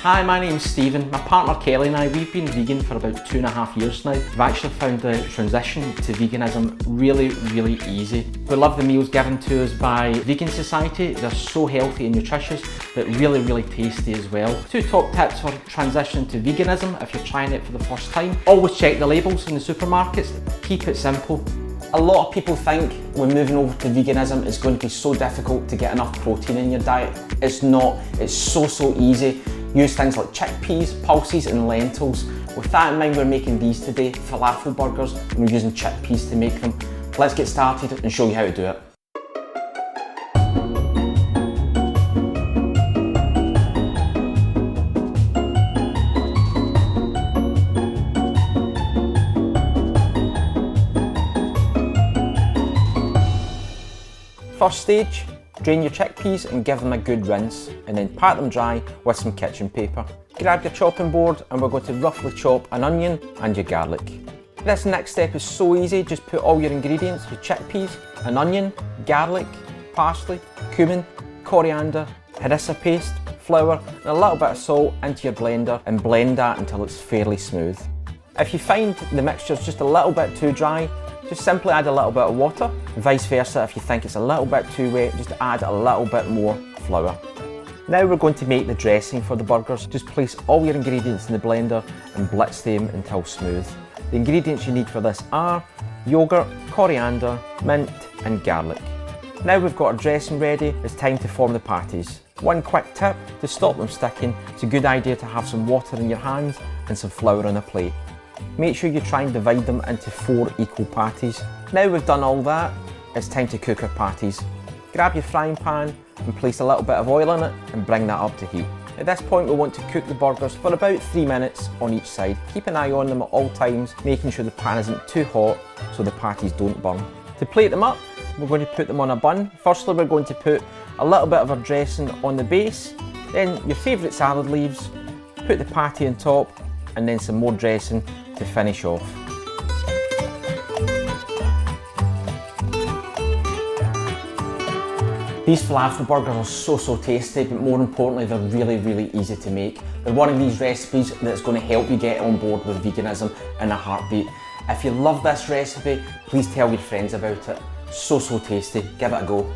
Hi, my name's Stephen. My partner Kelly and I, we've been vegan for about 2.5 years now. We've actually found the transition to veganism really easy. We love the meals given to us by Vegan Society. They're so healthy and nutritious, but really tasty as well. 2 top tips for transition to veganism if you're trying it for the first time. Always check the labels in the supermarkets. Keep it simple. A lot of people think when moving over to veganism it's going to be so difficult to get enough protein in your diet. It's not, it's so easy. Use things like chickpeas, pulses and lentils. With that in mind, we're making these today, falafel burgers, and we're using chickpeas to make them. Let's get started and show you how to do it. First stage, drain your chickpeas and give them a good rinse, and then pat them dry with some kitchen paper. Grab your chopping board and we're going to roughly chop an onion and your garlic. This next step is so easy, just put all your ingredients, your chickpeas, an onion, garlic, parsley, cumin, coriander, harissa paste, flour and a little bit of salt into your blender and blend that until it's fairly smooth. If you find the mixture's just a little bit too dry, just simply add a little bit of water. Vice versa, if you think it's a little bit too wet, just add a little bit more flour. Now we're going to make the dressing for the burgers. Just place all your ingredients in the blender and blitz them until smooth. The ingredients you need for this are yogurt, coriander, mint and garlic. Now we've got our dressing ready, it's time to form the patties. One quick tip, to stop them sticking, it's a good idea to have some water in your hands and some flour on a plate. Make sure you try and divide them into 4 equal patties. Now we've done all that, it's time to cook our patties. Grab your frying pan and place a little bit of oil in it and bring that up to heat. At this point we want to cook the burgers for about 3 minutes on each side. Keep an eye on them at all times, making sure the pan isn't too hot so the patties don't burn. To plate them up, we're going to put them on a bun. Firstly we're going to put a little bit of our dressing on the base, then your favourite salad leaves, put the patty on top and then some more dressing to finish off. These falafel burgers are so tasty, but more importantly they're really easy to make. They're one of these recipes that's going to help you get on board with veganism in a heartbeat. If you love this recipe, please tell your friends about it. So tasty, give it a go.